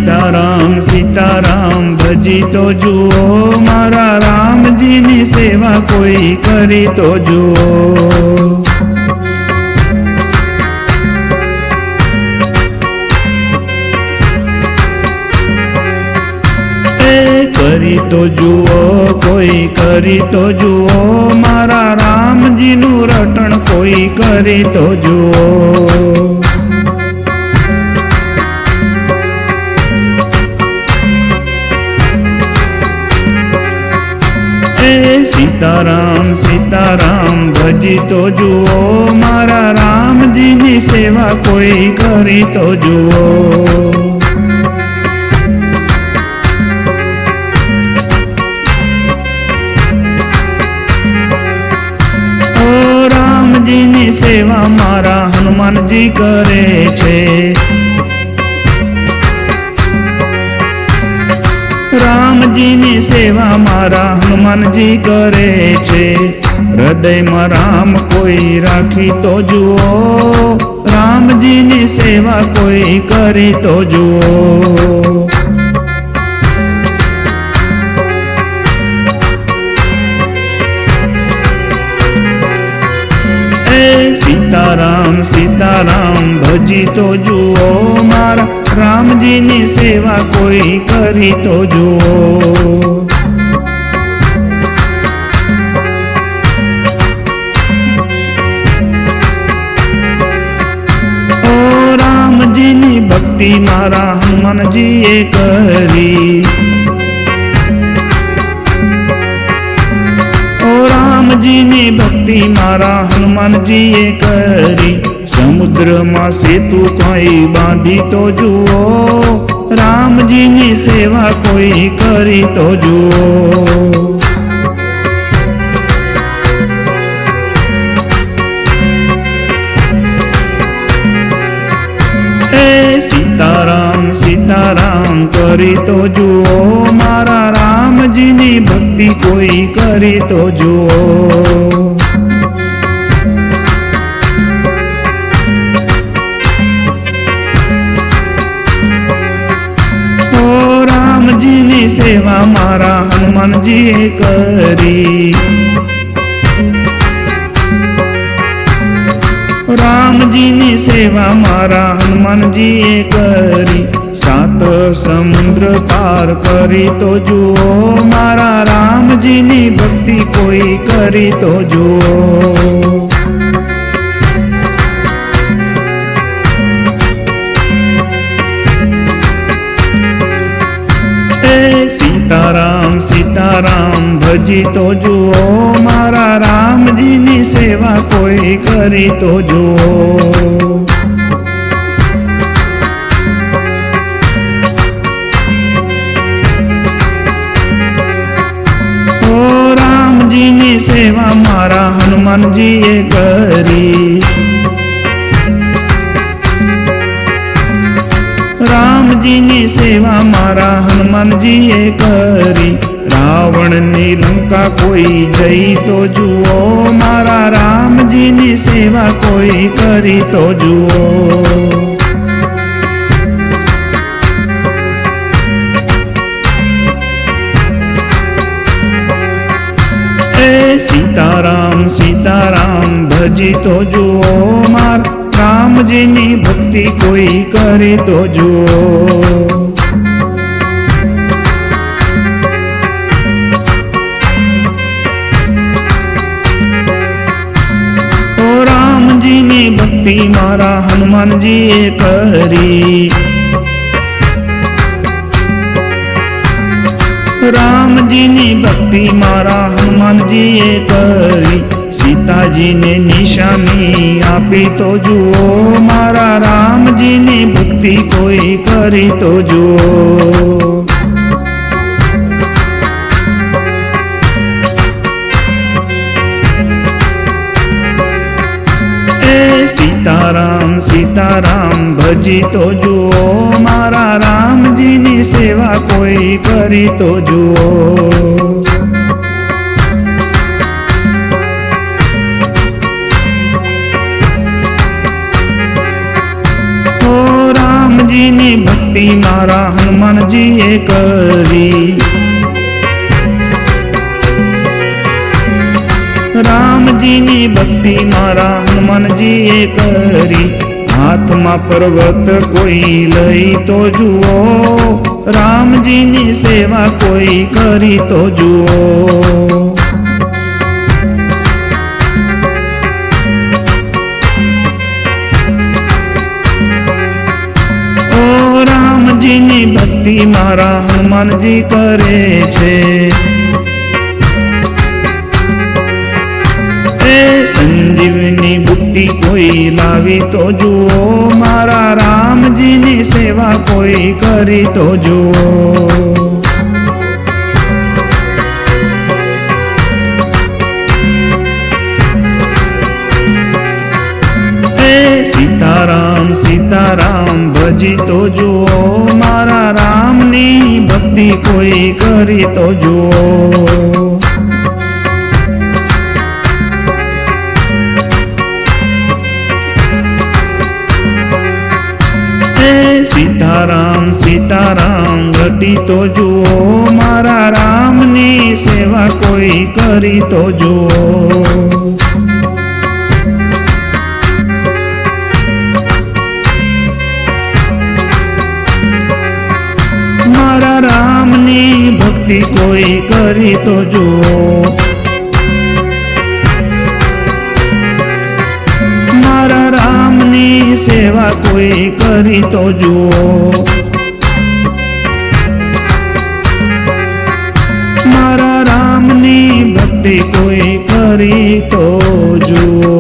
सीताराम सीताराम भजी तो जुओ मारा राम जी नी सेवा कोई करी तो जुओ। करी तो जुओ कोई करी तो जुओ मारा राम जी नु रटण कोई करी तो जुओ। सीताराम सीताराम भजी तो जुओ मारा राम जी नी सेवा कोई करी तो जुओ। जी नी सेवा मारा हनुमान जी करे छे। राम जी नी सेवा मारा हनुमान जी करे छे। हृदय में राम कोई राखी तो जुओ राम जी नी सेवा कोई करी तो जुओ। सीताराम सीताराम भजी तो जुओ मारा राम जी नी सेवा कोई करी तो जुओ। ओ राम जी नी भक्ति मारा हनुमान जी ए करी। जी ने भक्ति मारा हनुमान जी ए करी। समुद्र में सेतु कोई बांधी तो जुओ राम जी ने सेवा कोई करी तो जुओ। सीताराम सीताराम करी तो जुओ मारा राम जी नी भक्ति कोई करी तो जुओ। ओ राम जी नी सेवा मारा हनुमान जी करी। राम जी नी सेवा मारा हनुमान जी करी। सात समुद्र पार करी तो जुओ मारा राम जी नी भक्ति कोई करी तो जुओ। सीताराम सीताराम भजी तो जुओ मारा राम जी नी सेवा कोई करी तो जुओ। ओ राम जी नी सेवा मारा हनुमान जी ए करी। राम जी नी सेवा मारा हनुमान जी ए करी। रावण नी लंका कोई जई तो जुओ मारा राम जी नी सेवा कोई करी तो जुओ। सीताराम सीताराम भजी तो जुओ मारा राम जी नी भक्ति कोई करे तो जुओ। ओ राम जी नी भक्ति मारा हनुमान जी करी। राम जी नी भक्ति मारा हनुमान जी करी। सीता जी ने निशानी आपी तो जुओ मारा राम जी ने भक्ति कोई करी तो जुओ। सीताराम सीताराम भजी तो जुओ मारा राम जी ने सेवा कोई करी तो जुओ। जी नी भक्ति मारा મારા હનુમાનજીએ કરી. રામજીની ભક્તિ મારા હનુમાનજીએ કરી. હાથમાં પર્વત કોઈ લઈ તો જુઓ, રામજીની સેવા કોઈ કરી તો જુઓ. ઓ રામજીની ભક્તિ મારા હનુમાનજી કરે છે. સંજીવની બુદ્ધિ કોઈ લાવી તો જુઓ, મારા રામજીની સેવા કોઈ કરી તો જુઓ. સીતારામ સીતારામ ભજી તો જુઓ, મારા રામની ભક્તિ કોઈ કરી તો જુઓ. સીતારામ સીતારામ ઘટી તો જુઓ, મારા રામની સેવા કોઈ કરી તો જુઓ. મારા રામની ભક્તિ કોઈ કરી તો જુઓ. મારા રામની સેવા કોઈ કરી તો જુઓ. મારા રામની ભક્તિ કોઈ કરી તો જુઓ.